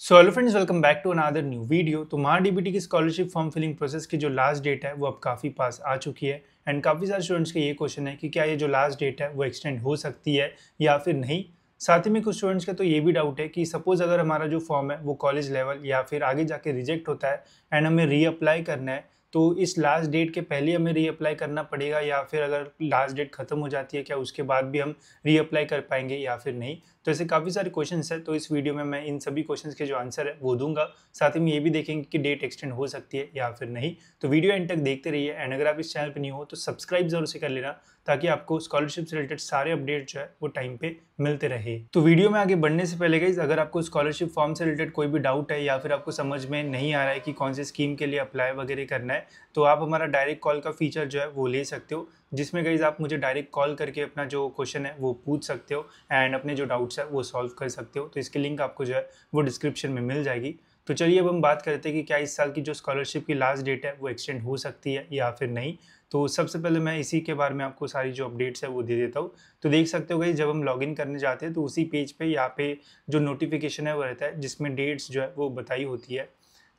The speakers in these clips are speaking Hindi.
So hello friends, welcome back to another new video. तो महाडीबीटी की स्कॉलरशिप फॉर्म फिलिंग प्रोसेस की जो लास्ट डेट है वो अब काफ़ी पास आ चुकी है एंड काफ़ी सारे स्टूडेंट्स का ये क्वेश्चन है कि क्या ये जो लास्ट डेट है वो एक्सटेंड हो सकती है या फिर नहीं। साथ ही में कुछ स्टूडेंट्स का तो ये भी डाउट है कि सपोज अगर हमारा जो फॉर्म है वो कॉलेज लेवल या फिर आगे जाके रिजेक्ट होता है एंड हमें रीअप्लाई करना है, तो इस लास्ट डेट के पहले हमें रीअप्लाई करना पड़ेगा या फिर अगर लास्ट डेट खत्म हो जाती है क्या उसके बाद भी हम रीअप्लाई कर पाएंगे या फिर नहीं। तो ऐसे काफ़ी सारे क्वेश्चंस हैं, तो इस वीडियो में मैं इन सभी क्वेश्चंस के जो आंसर है वो दूंगा। साथ ही में ये भी देखेंगे कि डेट एक्सटेंड हो सकती है या फिर नहीं। तो वीडियो एंड तक देखते रहिए एंड अगर आप इस चैनल पर नहीं हो तो सब्सक्राइब जरूर से कर लेना ताकि आपको स्कॉलरशिप से रिलेटेड सारे अपडेट जो है वो टाइम पे मिलते रहे। तो वीडियो में आगे बढ़ने से पहले गाइस, अगर आपको स्कॉलरशिप फॉर्म से रिलेटेड कोई भी डाउट है या फिर आपको समझ में नहीं आ रहा है कि कौन सी स्कीम के लिए अप्लाई वगैरह करना है, तो आप हमारा डायरेक्ट कॉल का फीचर जो है वो ले सकते हो, जिसमें गाइस आप मुझे डायरेक्ट कॉल करके अपना जो क्वेश्चन है वो पूछ सकते हो एंड अपने जो डाउट्स है वो सॉल्व कर सकते हो। तो इसकी लिंक आपको जो है वो डिस्क्रिप्शन में मिल जाएगी। तो चलिए अब हम बात करते हैं कि क्या इस साल की जो स्कॉलरशिप की लास्ट डेट है वो एक्सटेंड हो सकती है या फिर नहीं। तो सबसे पहले मैं इसी के बारे में आपको सारी जो अपडेट्स है वो दे देता हूँ। तो देख सकते हो गाइस, जब हम लॉगिन करने जाते हैं तो उसी पेज पे यहाँ पे जो नोटिफिकेशन है वो रहता है जिसमें डेट्स जो है वो बताई होती है।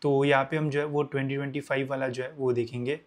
तो यहाँ पे हम जो है वो 2025 वाला जो है वो देखेंगे।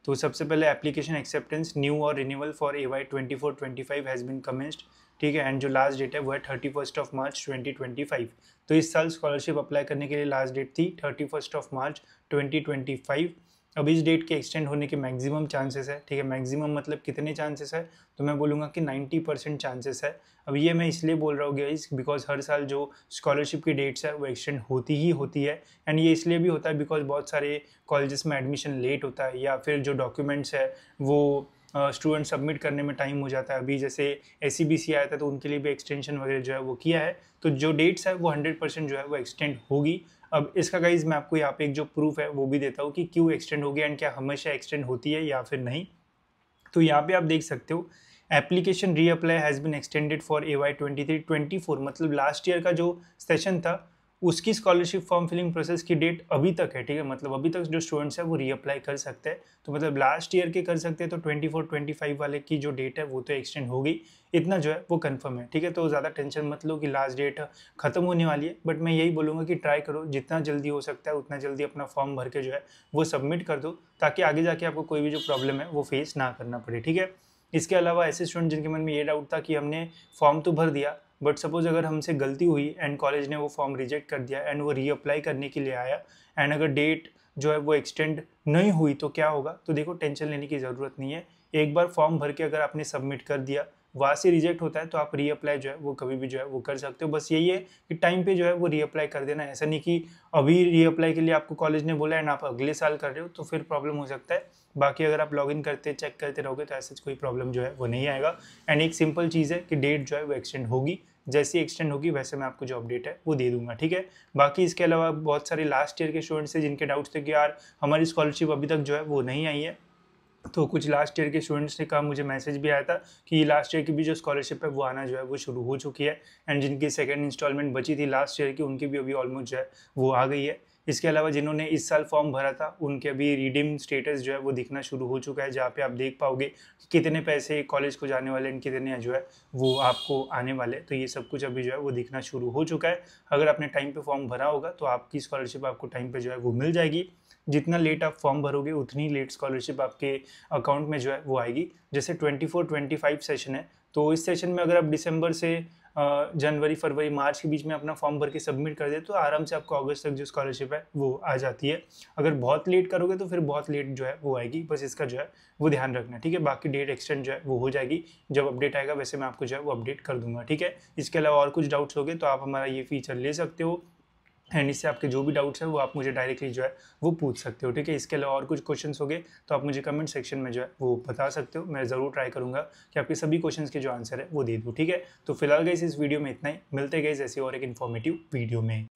तो सबसे पहले एप्लीकेशन एक्सेप्टेंस न्यू और renewal for AY 24-25 has been commenced, ठीक है। एंड जो लास्ट डेट है वो है 31 मार्च 2025। तो इस साल स्कॉलरशिप अप्लाई करने के लिए लास्ट डेट थी 31 मार्च 2025। अब इस डेट के एक्सटेंड होने के मैक्सिमम चांसेस है, ठीक है। मैक्सिमम मतलब कितने चांसेस है, तो मैं बोलूँगा कि 90% चांसेस है। अब ये मैं इसलिए बोल रहा हूँ गाइस बिकॉज हर साल जो स्कॉलरशिप की डेट्स है वो एक्सटेंड होती ही होती है एंड ये इसलिए भी होता है बिकॉज बहुत सारे कॉलेजेस में एडमिशन लेट होता है या फिर जो डॉक्यूमेंट्स है वो स्टूडेंट सबमिट करने में टाइम हो जाता है। अभी जैसे SCBC आया था तो उनके लिए भी एक्सटेंशन वगैरह जो है वो किया है। तो जो डेट्स है वो 100% जो है वो एक्सटेंड होगी। अब इसका गाइज मैं आपको यहाँ पे एक जो प्रूफ है वो भी देता हूँ कि क्यों एक्सटेंड होगी एंड क्या हमेशा एक्सटेंड होती है या फिर नहीं। तो यहाँ पे आप देख सकते हो application reapply has been extended for AY 23-24, मतलब लास्ट ईयर का जो सेशन था उसकी स्कॉलरशिप फॉर्म फिलिंग प्रोसेस की डेट अभी तक है, ठीक है। मतलब अभी तक जो स्टूडेंट्स है वो रीअप्लाई कर सकते हैं। तो मतलब लास्ट ईयर के कर सकते हैं, तो 24-25 वाले की जो डेट है वो तो एक्सटेंड होगी, इतना जो है वो कंफर्म है, ठीक है। तो ज़्यादा टेंशन मत लो कि लास्ट डेट खत्म होने वाली है, बट मैं यही बोलूँगा कि ट्राई करो जितना जल्दी हो सकता है उतना जल्दी अपना फॉर्म भर के जो है वो सबमिट कर दो ताकि आगे जाके आपको कोई भी जो प्रॉब्लम है वो फेस ना करना पड़े, ठीक है। इसके अलावा ऐसे स्टूडेंट जिनके मन में ये डाउट था कि हमने फॉर्म तो भर दिया बट सपोज अगर हमसे गलती हुई एंड कॉलेज ने वो फॉर्म रिजेक्ट कर दिया एंड वो रीअप्लाई करने के लिए आया एंड अगर डेट जो है वो एक्सटेंड नहीं हुई तो क्या होगा, तो देखो टेंशन लेने की ज़रूरत नहीं है। एक बार फॉर्म भर के अगर आपने सबमिट कर दिया, वहाँ से रिजेक्ट होता है तो आप रीअप्लाई जो है वो कभी भी जो है वो कर सकते हो। बस यही है कि टाइम पे जो है वो रीअप्लाई कर देना। ऐसा नहीं कि अभी रीअप्लाई के लिए आपको कॉलेज ने बोला एंड आप अगले साल कर रहे हो तो फिर प्रॉब्लम हो सकता है। बाकी अगर आप लॉगिन करते चेक करते रहोगे तो ऐसा कोई प्रॉब्लम जो है वो नहीं आएगा। एंड एक सिंपल चीज़ है कि डेट जो है वो एक्सटेंड होगी, जैसी एक्सटेंड होगी वैसे मैं आपको जो अपडेट है वो दे दूंगा, ठीक है। बाकी इसके अलावा बहुत सारे लास्ट ईयर के स्टूडेंट्स थे जिनके डाउट्स थे कि यार हमारी स्कॉलरशिप अभी तक जो है वो नहीं आई है। तो कुछ लास्ट ईयर के स्टूडेंट्स ने कहा, मुझे मैसेज भी आया था कि लास्ट ईयर की भी जो स्कॉलरशिप है वो आना जो है वो शुरू हो चुकी है एंड जिनकी सेकंड इंस्टॉलमेंट बची थी लास्ट ईयर की उनकी भी अभी ऑलमोस्ट जो है वो आ गई है। इसके अलावा जिन्होंने इस साल फॉर्म भरा था उनके अभी रिडीम स्टेटस जो है वो दिखना शुरू हो चुका है, जहाँ पे आप देख पाओगे कि कितने पैसे कॉलेज को जाने वाले हैं, कितने जो है वो आपको आने वाले। तो ये सब कुछ अभी जो है वो दिखना शुरू हो चुका है। अगर आपने टाइम पे फॉर्म भरा होगा तो आपकी स्कॉलरशिप आपको टाइम पे जो है वो मिल जाएगी। जितना लेट आप फॉर्म भरोगे उतनी लेट स्कॉलरशिप आपके अकाउंट में जो है वो आएगी। जैसे 24-25 सेशन है तो इस सेशन में अगर आप दिसंबर से जनवरी फरवरी मार्च के बीच में अपना फॉर्म भर के सबमिट कर दे तो आराम से आपको अगस्त तक जो स्कॉलरशिप है वो आ जाती है। अगर बहुत लेट करोगे तो फिर बहुत लेट जो है वो आएगी, बस इसका जो है वो ध्यान रखना, ठीक है। बाकी डेट एक्सटेंड जो है वो हो जाएगी, जब अपडेट आएगा वैसे मैं आपको जो है वो अपडेट कर दूंगा, ठीक है। इसके अलावा और कुछ डाउट्स हो गए तो आप हमारा ये फीचर ले सकते हो एंड इससे आपके जो भी डाउट्स हैं वो आप मुझे डायरेक्टली जो है वो पूछ सकते हो, ठीक है। इसके अलावा और कुछ क्वेश्चंस हो गए तो आप मुझे कमेंट सेक्शन में जो है वो बता सकते हो। मैं ज़रूर ट्राई करूंगा कि आपके सभी क्वेश्चंस के जो आंसर है वो दे दूँ, ठीक है। तो फिलहाल गाइस इस वीडियो में इतना ही, मिलते गए ऐसी और एक इन्फॉर्मेटिव वीडियो में।